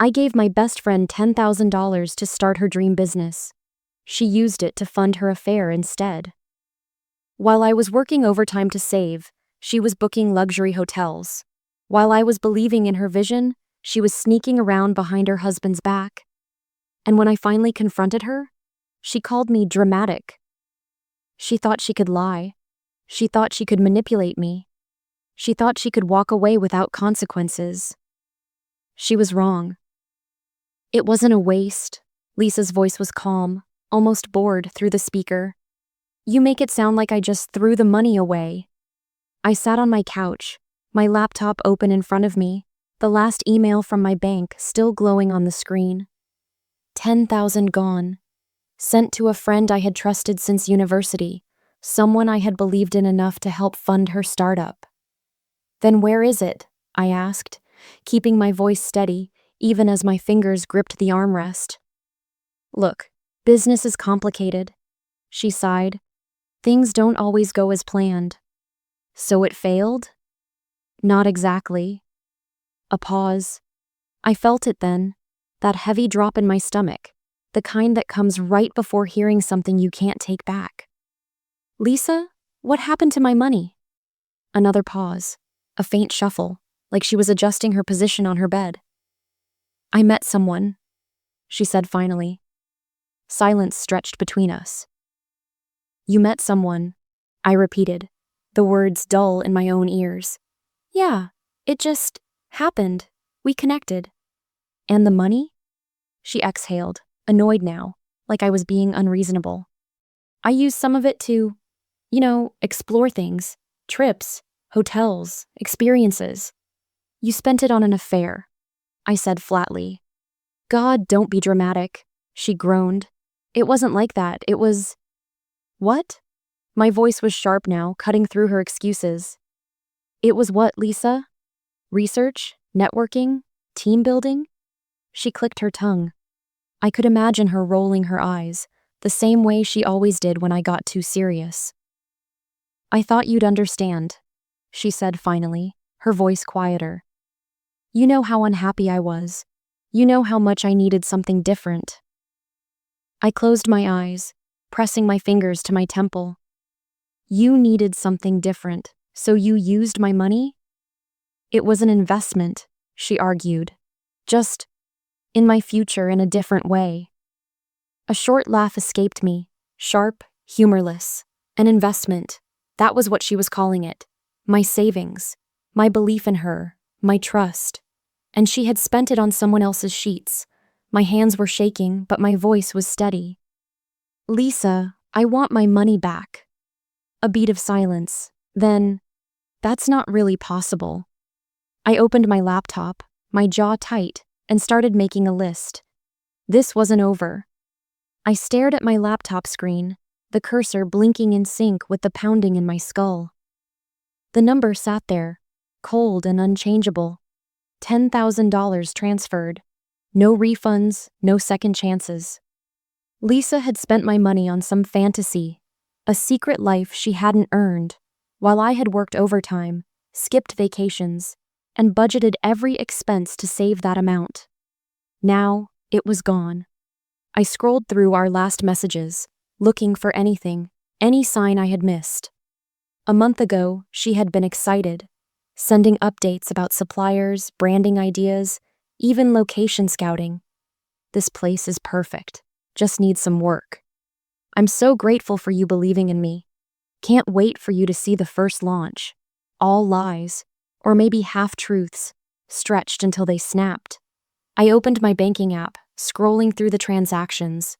I gave my best friend $10,000 to start her dream business. She used it to fund her affair instead. While I was working overtime to save, she was booking luxury hotels. While I was believing in her vision, she was sneaking around behind her husband's back. And when I finally confronted her, she called me dramatic. She thought she could lie. She thought she could manipulate me. She thought she could walk away without consequences. She was wrong. It wasn't a waste. Lisa's voice was calm, almost bored through the speaker. You make it sound like I just threw the money away. I sat on my couch, my laptop open in front of me, the last email from my bank still glowing on the screen. 10,000 gone. Sent to a friend I had trusted since university, someone I had believed in enough to help fund her startup. Then where is it? I asked, keeping my voice steady, even as my fingers gripped the armrest. Look, business is complicated, she sighed. Things don't always go as planned. So it failed? Not exactly. A pause. I felt it then, that heavy drop in my stomach, the kind that comes right before hearing something you can't take back. Lisa, what happened to my money? Another pause, a faint shuffle, like she was adjusting her position on her bed. I met someone, she said finally. Silence stretched between us. You met someone, I repeated, the words dull in my own ears. Yeah, it just happened. We connected. And the money? She exhaled, annoyed now, like I was being unreasonable. I used some of it to, explore things, trips, hotels, experiences. You spent it on an affair, I said flatly. God, don't be dramatic, she groaned. It wasn't like that, it was… What? My voice was sharp now, cutting through her excuses. It was what, Lisa? Research? Networking? Team building? She clicked her tongue. I could imagine her rolling her eyes, the same way she always did when I got too serious. I thought you'd understand, she said finally, her voice quieter. You know how unhappy I was. You know how much I needed something different. I closed my eyes, pressing my fingers to my temple. You needed something different, so you used my money? It was an investment, she argued. Just in my future in a different way. A short laugh escaped me, sharp, humorless. An investment. That was what she was calling it. My savings, my belief in her, my trust. And she had spent it on someone else's sheets. My hands were shaking, but my voice was steady. Lisa, I want my money back. A beat of silence. Then, that's not really possible. I opened my laptop, my jaw tight, and started making a list. This wasn't over. I stared at my laptop screen, the cursor blinking in sync with the pounding in my skull. The number sat there, cold and unchangeable. $10,000 transferred. No refunds, no second chances. Lisa had spent my money on some fantasy, a secret life she hadn't earned, while I had worked overtime, skipped vacations, and budgeted every expense to save that amount. Now, it was gone. I scrolled through our last messages, looking for anything, any sign I had missed. A month ago, she had been excited, sending updates about suppliers, branding ideas, even location scouting. This place is perfect, just needs some work. I'm so grateful for you believing in me. Can't wait for you to see the first launch. All lies, or maybe half-truths, stretched until they snapped. I opened my banking app, scrolling through the transactions.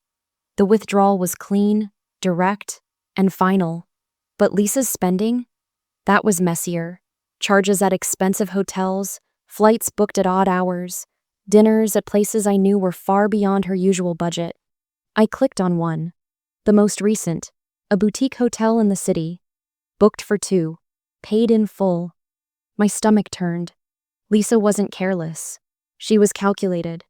The withdrawal was clean, direct, and final. But Lisa's spending? That was messier. Charges at expensive hotels, flights booked at odd hours, dinners at places I knew were far beyond her usual budget. I clicked on one. The most recent, a boutique hotel in the city. Booked for 2. Paid in full. My stomach turned. Lisa wasn't careless. She was calculated.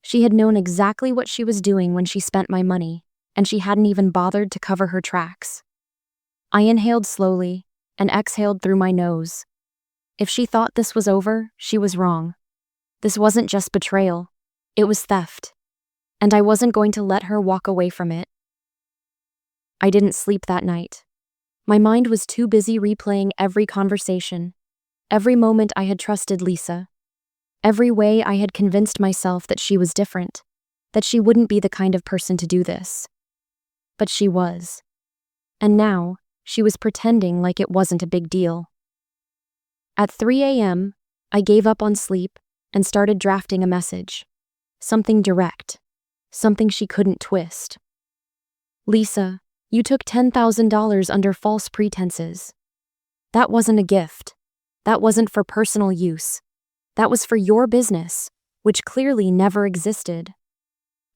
She had known exactly what she was doing when she spent my money, and she hadn't even bothered to cover her tracks. I inhaled slowly and exhaled through my nose. If she thought this was over, she was wrong. This wasn't just betrayal. It was theft, and I wasn't going to let her walk away from it. I didn't sleep that night. My mind was too busy replaying every conversation, every moment I had trusted Lisa, every way I had convinced myself that she was different, that she wouldn't be the kind of person to do this. But she was. And now, she was pretending like it wasn't a big deal. At 3 a.m., I gave up on sleep and started drafting a message. Something direct. Something she couldn't twist. Lisa, you took $10,000 under false pretenses. That wasn't a gift. That wasn't for personal use. That was for your business, which clearly never existed.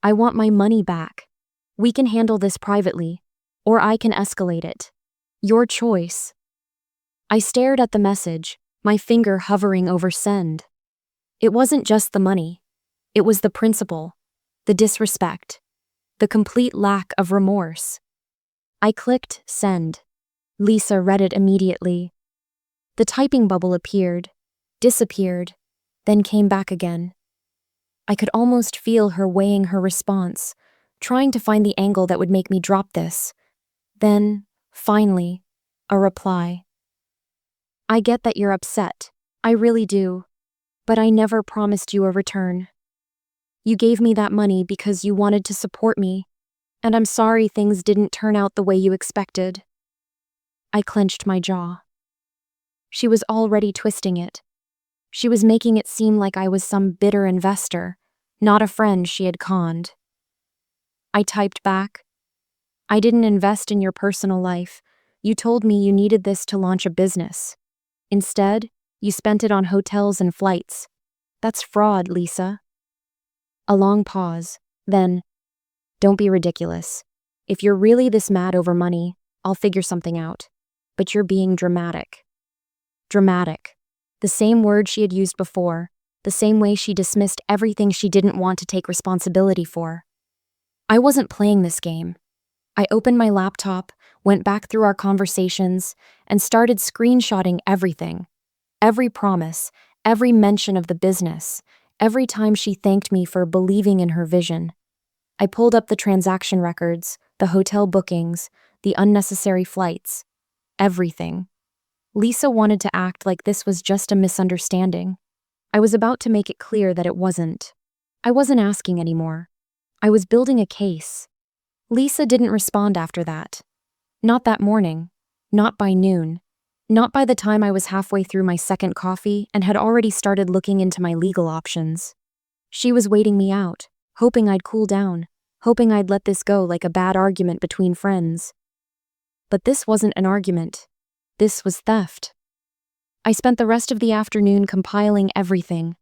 I want my money back. We can handle this privately, or I can escalate it. Your choice. I stared at the message, my finger hovering over send. It wasn't just the money. It was the principle, the disrespect, the complete lack of remorse. I clicked send. Lisa read it immediately. The typing bubble appeared, disappeared, then came back again. I could almost feel her weighing her response, trying to find the angle that would make me drop this. Then, finally, a reply. I get that you're upset. I really do. But I never promised you a return. You gave me that money because you wanted to support me, and I'm sorry things didn't turn out the way you expected. I clenched my jaw. She was already twisting it. She was making it seem like I was some bitter investor, not a friend she had conned. I typed back. I didn't invest in your personal life. You told me you needed this to launch a business. Instead, you spent it on hotels and flights. That's fraud, Lisa. A long pause, then, don't be ridiculous. If you're really this mad over money, I'll figure something out. But you're being dramatic. Dramatic. The same word she had used before, the same way she dismissed everything she didn't want to take responsibility for. I wasn't playing this game. I opened my laptop, went back through our conversations, and started screenshotting everything. Every promise, every mention of the business, every time she thanked me for believing in her vision. I pulled up the transaction records, the hotel bookings, the unnecessary flights. Everything. Lisa wanted to act like this was just a misunderstanding. I was about to make it clear that it wasn't. I wasn't asking anymore. I was building a case. Lisa didn't respond after that. Not that morning. Not by noon. Not by the time I was halfway through my second coffee and had already started looking into my legal options. She was waiting me out, hoping I'd cool down, hoping I'd let this go like a bad argument between friends. But this wasn't an argument. This was theft. I spent the rest of the afternoon compiling everything.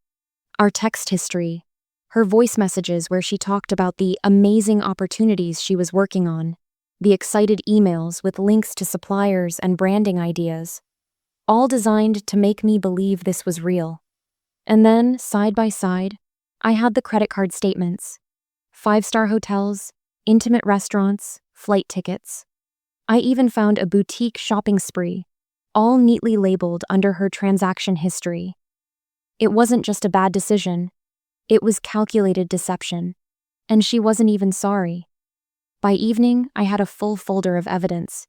Our text history, her voice messages where she talked about the amazing opportunities she was working on, the excited emails with links to suppliers and branding ideas, all designed to make me believe this was real. And then, side by side, I had the credit card statements. 5-star hotels, intimate restaurants, flight tickets. I even found a boutique shopping spree, all neatly labeled under her transaction history. It wasn't just a bad decision. It was calculated deception. And she wasn't even sorry. By evening, I had a full folder of evidence.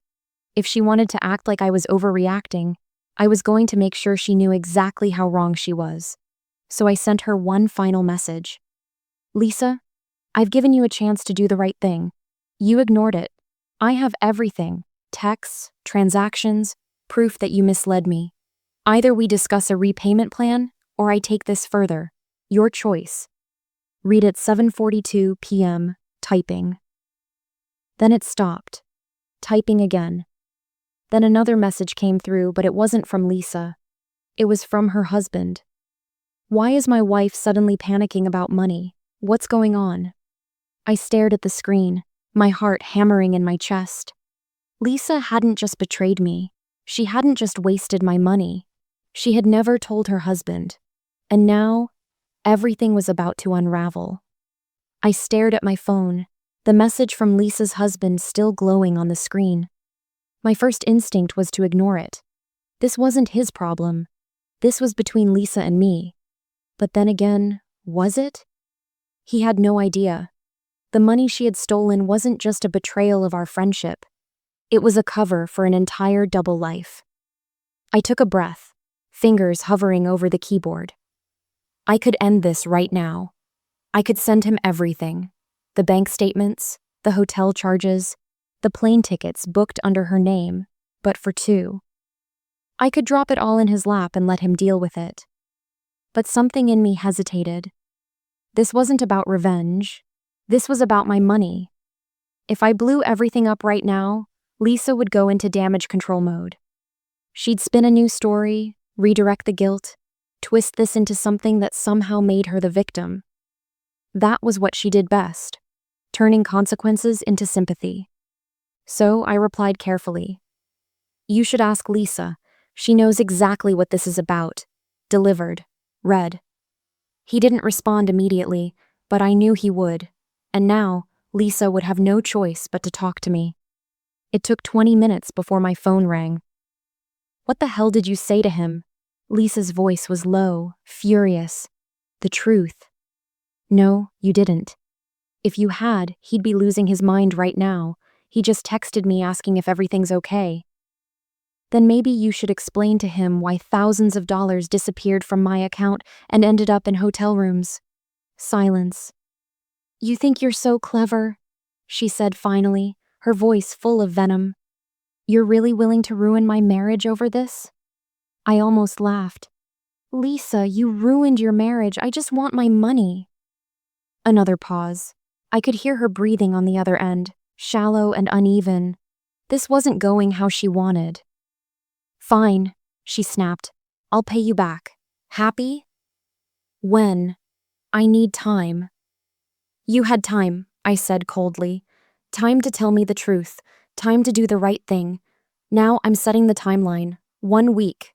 If she wanted to act like I was overreacting, I was going to make sure she knew exactly how wrong she was. So I sent her one final message. Lisa, I've given you a chance to do the right thing. You ignored it. I have everything. Texts, transactions, proof that you misled me. Either we discuss a repayment plan, or I take this further. Your choice. Read at 7:42 p.m., typing. Then it stopped. Typing again. Then another message came through, but it wasn't from Lisa. It was from her husband. Why is my wife suddenly panicking about money? What's going on? I stared at the screen, my heart hammering in my chest. Lisa hadn't just betrayed me. She hadn't just wasted my money. She had never told her husband. And now, everything was about to unravel. I stared at my phone, the message from Lisa's husband still glowing on the screen. My first instinct was to ignore it. This wasn't his problem. This was between Lisa and me. But then again, was it? He had no idea. The money she had stolen wasn't just a betrayal of our friendship. It was a cover for an entire double life. I took a breath, fingers hovering over the keyboard. I could end this right now. I could send him everything. The bank statements, the hotel charges, the plane tickets booked under her name, but for two. I could drop it all in his lap and let him deal with it. But something in me hesitated. This wasn't about revenge. This was about my money. If I blew everything up right now, Lisa would go into damage control mode. She'd spin a new story, redirect the guilt, twist this into something that somehow made her the victim. That was what she did best, turning consequences into sympathy. So I replied carefully. You should ask Lisa. She knows exactly what this is about. Delivered. Read. He didn't respond immediately, but I knew he would. And now, Lisa would have no choice but to talk to me. It took 20 minutes before my phone rang. What the hell did you say to him? Lisa's voice was low, furious. The truth. No, you didn't. If you had, he'd be losing his mind right now. He just texted me asking if everything's okay. Then maybe you should explain to him why thousands of dollars disappeared from my account and ended up in hotel rooms. Silence. You think you're so clever, she said finally, her voice full of venom. You're really willing to ruin my marriage over this? I almost laughed. Lisa, you ruined your marriage. I just want my money. Another pause. I could hear her breathing on the other end, shallow and uneven. This wasn't going how she wanted. Fine, she snapped. I'll pay you back. Happy? When? I need time. You had time, I said coldly. Time to tell me the truth. Time to do the right thing. Now I'm setting the timeline. 1 week.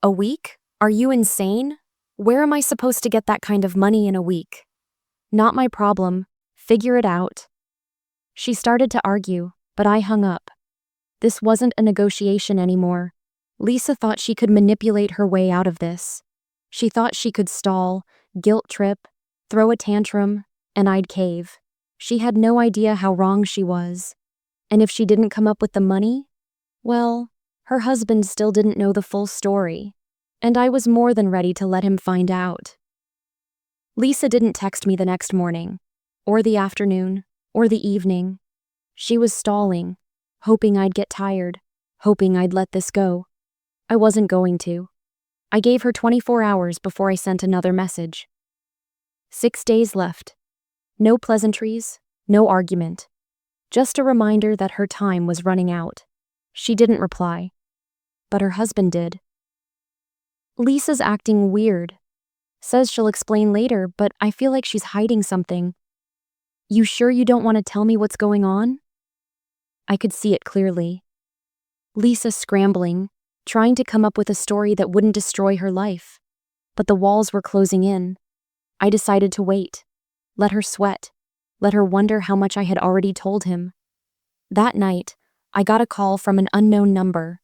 A week? Are you insane? Where am I supposed to get that kind of money in a week? Not my problem. Figure it out. She started to argue, but I hung up. This wasn't a negotiation anymore. Lisa thought she could manipulate her way out of this. She thought she could stall, guilt trip, throw a tantrum, and I'd cave. She had no idea how wrong she was. And if she didn't come up with the money, well, her husband still didn't know the full story. And I was more than ready to let him find out. Lisa didn't text me the next morning, or the afternoon, or the evening. She was stalling, hoping I'd get tired, hoping I'd let this go. I wasn't going to. I gave her 24 hours before I sent another message. 6 days left. No pleasantries, no argument. Just a reminder that her time was running out. She didn't reply. But her husband did. Lisa's acting weird. Says she'll explain later, but I feel like she's hiding something. You sure you don't want to tell me what's going on? I could see it clearly. Lisa scrambling, trying to come up with a story that wouldn't destroy her life. But the walls were closing in. I decided to wait. Let her sweat. Let her wonder how much I had already told him. That night, I got a call from an unknown number.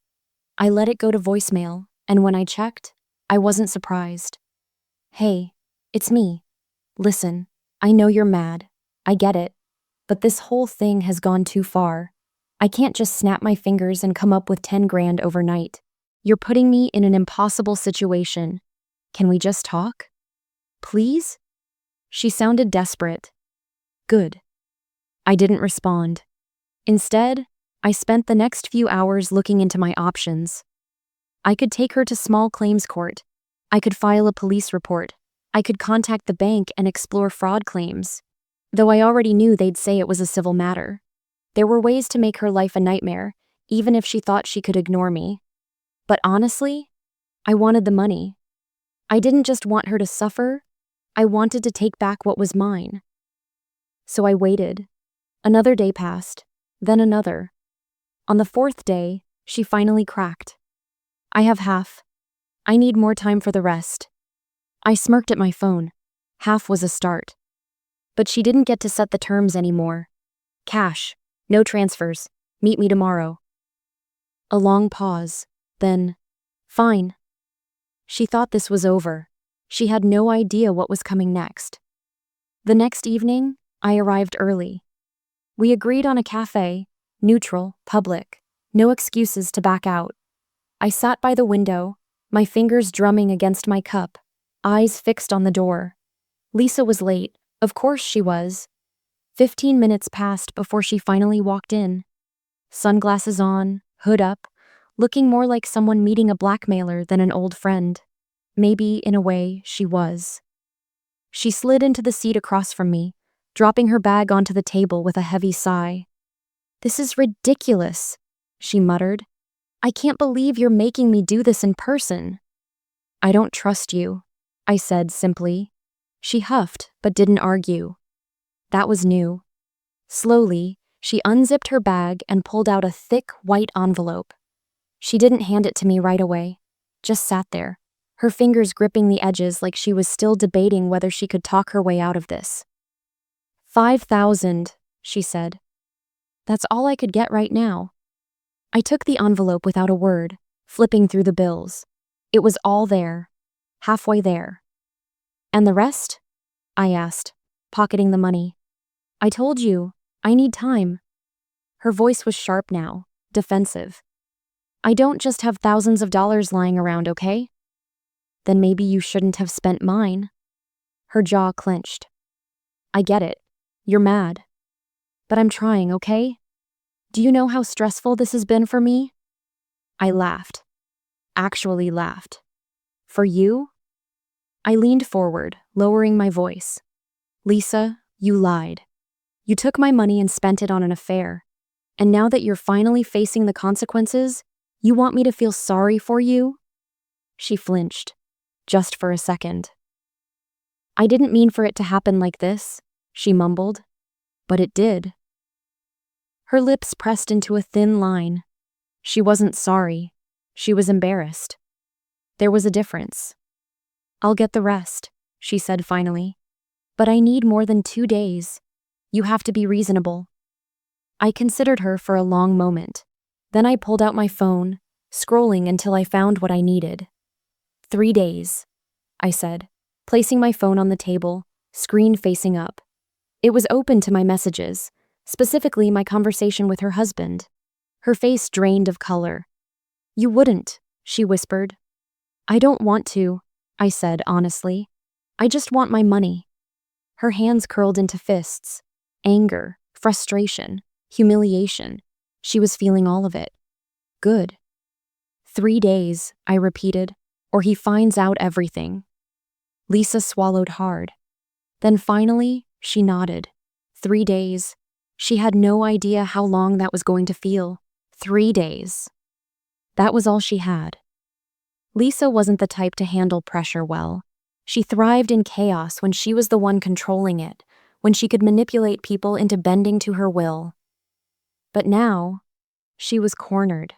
I let it go to voicemail, and when I checked, I wasn't surprised. Hey, it's me. Listen, I know you're mad. I get it. But this whole thing has gone too far. I can't just snap my fingers and come up with 10 grand overnight. You're putting me in an impossible situation. Can we just talk? Please? She sounded desperate. Good. I didn't respond. Instead, I spent the next few hours looking into my options. I could take her to small claims court. I could file a police report. I could contact the bank and explore fraud claims. Though I already knew they'd say it was a civil matter. There were ways to make her life a nightmare, even if she thought she could ignore me. But honestly, I wanted the money. I didn't just want her to suffer. I wanted to take back what was mine. So I waited. Another day passed, then another. On the 4th day, she finally cracked. I have half. I need more time for the rest. I smirked at my phone. Half was a start. But she didn't get to set the terms anymore. Cash. No transfers. Meet me tomorrow. A long pause. Then, fine. She thought this was over. She had no idea what was coming next. The next evening, I arrived early. We agreed on a cafe, neutral, public, no excuses to back out. I sat by the window, my fingers drumming against my cup, eyes fixed on the door. Lisa was late, of course she was. 15 minutes passed before she finally walked in. Sunglasses on, hood up, looking more like someone meeting a blackmailer than an old friend. Maybe, in a way, she was. She slid into the seat across from me, dropping her bag onto the table with a heavy sigh. "This is ridiculous," she muttered. "I can't believe you're making me do this in person." "I don't trust you," I said simply. She huffed, but didn't argue. That was new. Slowly, she unzipped her bag and pulled out a thick, white envelope. She didn't hand it to me right away, just sat there, her fingers gripping the edges like she was still debating whether she could talk her way out of this. 5,000, she said. That's all I could get right now. I took the envelope without a word, flipping through the bills. It was all there, halfway there. "And the rest?" I asked, pocketing the money. "I told you, I need time." Her voice was sharp now, defensive. "I don't just have thousands of dollars lying around, okay?" "Then maybe you shouldn't have spent mine." Her jaw clenched. "I get it. You're mad. But I'm trying, okay? Do you know how stressful this has been for me?" I laughed. Actually laughed. "For you?" I leaned forward, lowering my voice. "Lisa, you lied. You took my money and spent it on an affair. And now that you're finally facing the consequences, you want me to feel sorry for you?" She flinched, just for a second. "I didn't mean for it to happen like this," she mumbled. "But it did." Her lips pressed into a thin line. She wasn't sorry. She was embarrassed. There was a difference. "I'll get the rest," she said finally. "But I need more than 2 days. You have to be reasonable." I considered her for a long moment. Then I pulled out my phone, scrolling until I found what I needed. 3 days, I said, placing my phone on the table, screen facing up. It was open to my messages, specifically my conversation with her husband. Her face drained of color. "You wouldn't," she whispered. "I don't want to," I said honestly. "I just want my money." Her hands curled into fists. Anger, frustration, humiliation. She was feeling all of it. "Good." 3 days, I repeated, "or he finds out everything." Lisa swallowed hard. Then finally, she nodded. 3 days. She had no idea how long that was going to feel. 3 days. That was all she had. Lisa wasn't the type to handle pressure well. She thrived in chaos when she was the one controlling it, when she could manipulate people into bending to her will. But now, she was cornered.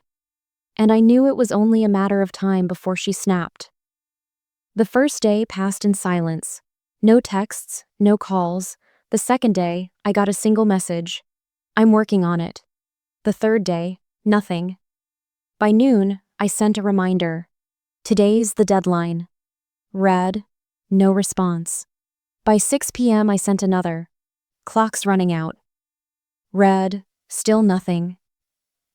And I knew it was only a matter of time before she snapped. The first day passed in silence. No texts, no calls. The second day, I got a single message. "I'm working on it." The third day, nothing. By noon, I sent a reminder. "Today's the deadline." Read, no response. By 6 p.m. I sent another. "Clock's running out." Read, still nothing.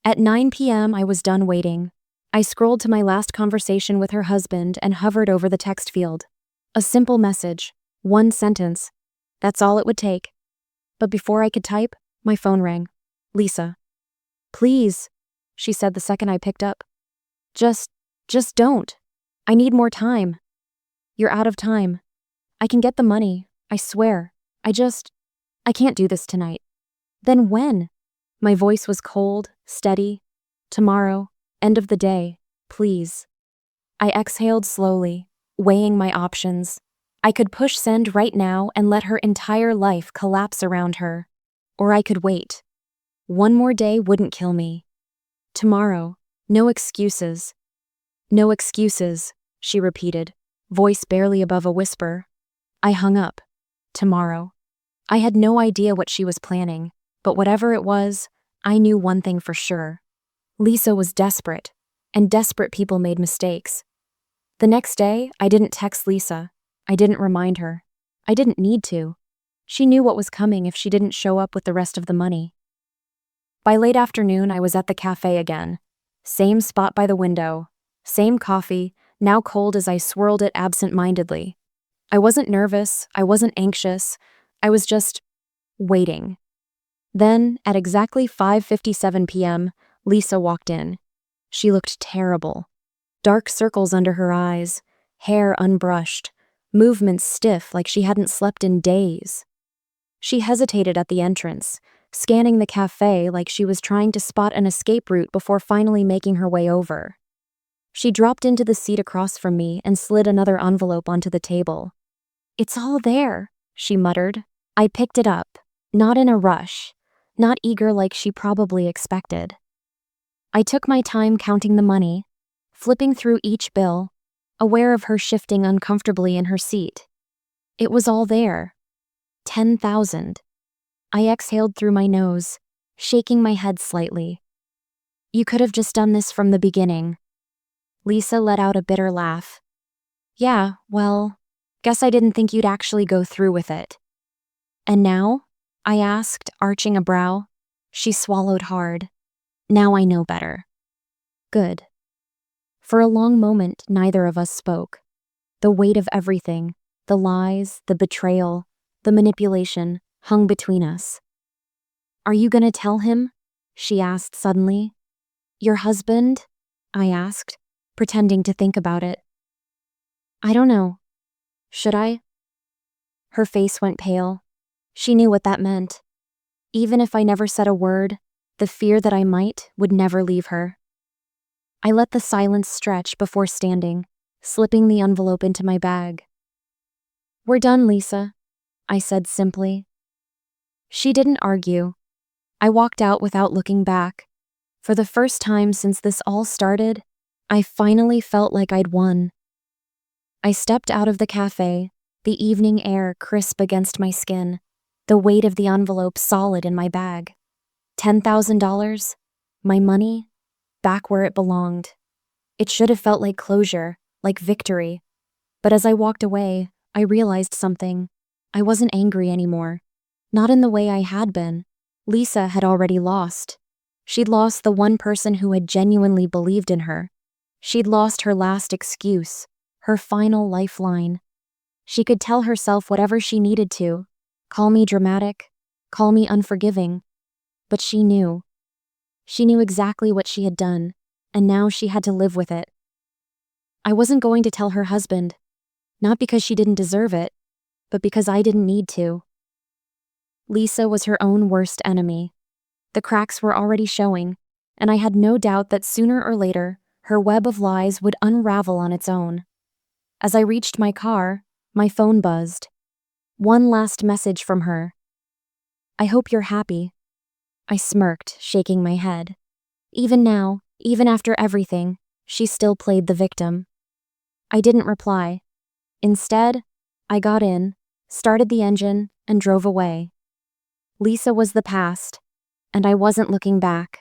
At 9 p.m. I was done waiting. I scrolled to my last conversation with her husband and hovered over the text field. A simple message, one sentence. That's all it would take. But before I could type, my phone rang. "Lisa." "Please," she said the second I picked up. Just don't. I need more time." "You're out of time. I can get the money, I swear. I can't do this tonight." "Then when?" My voice was cold, steady. "Tomorrow, end of the day, please." I exhaled slowly, weighing my options. I could push send right now and let her entire life collapse around her. Or I could wait. One more day wouldn't kill me. "Tomorrow, no excuses." "No excuses," she repeated, voice barely above a whisper. I hung up. Tomorrow. I had no idea what she was planning, but whatever it was, I knew one thing for sure. Lisa was desperate, and desperate people made mistakes. The next day, I didn't text Lisa. I didn't remind her. I didn't need to. She knew what was coming if she didn't show up with the rest of the money. By late afternoon, I was at the cafe again. Same spot by the window. Same coffee, now cold as I swirled it absent-mindedly. I wasn't nervous, I wasn't anxious, I was just waiting. Then, at exactly 5:57 p.m., Lisa walked in. She looked terrible. Dark circles under her eyes, hair unbrushed, movements stiff like she hadn't slept in days. She hesitated at the entrance, scanning the cafe like she was trying to spot an escape route before finally making her way over. She dropped into the seat across from me and slid another envelope onto the table. "It's all there," she muttered. I picked it up, not in a rush, not eager like she probably expected. I took my time counting the money, flipping through each bill, aware of her shifting uncomfortably in her seat. It was all there. 10,000. I exhaled through my nose, shaking my head slightly. "You could have just done this from the beginning." Lisa let out a bitter laugh. "Yeah, well, guess I didn't think you'd actually go through with it." "And now?" I asked, arching a brow. She swallowed hard. "Now I know better." Good. For a long moment, neither of us spoke. The weight of everything, the lies, the betrayal, the manipulation, hung between us. "Are you gonna tell him?" she asked suddenly. "Your husband?" I asked, pretending to think about it. "I don't know. Should I?" Her face went pale. She knew what that meant. Even if I never said a word, the fear that I might would never leave her. I let the silence stretch before standing, slipping the envelope into my bag. "We're done, Lisa," I said simply. She didn't argue. I walked out without looking back. For the first time since this all started, I finally felt like I'd won. I stepped out of the cafe, the evening air crisp against my skin, the weight of the envelope solid in my bag. $10,000, my money, back where it belonged. It should have felt like closure, like victory. But as I walked away, I realized something. I wasn't angry anymore. Not in the way I had been. Lisa had already lost. She'd lost the one person who had genuinely believed in her. She'd lost her last excuse, her final lifeline. She could tell herself whatever she needed to. Call me dramatic, call me unforgiving. But she knew. She knew exactly what she had done, and now she had to live with it. I wasn't going to tell her husband, not because she didn't deserve it, but because I didn't need to. Lisa was her own worst enemy. The cracks were already showing, and I had no doubt that sooner or later, her web of lies would unravel on its own. As I reached my car, my phone buzzed. One last message from her. "I hope you're happy." I smirked, shaking my head. Even now, even after everything, she still played the victim. I didn't reply. Instead, I got in, started the engine, and drove away. Lisa was the past, and I wasn't looking back.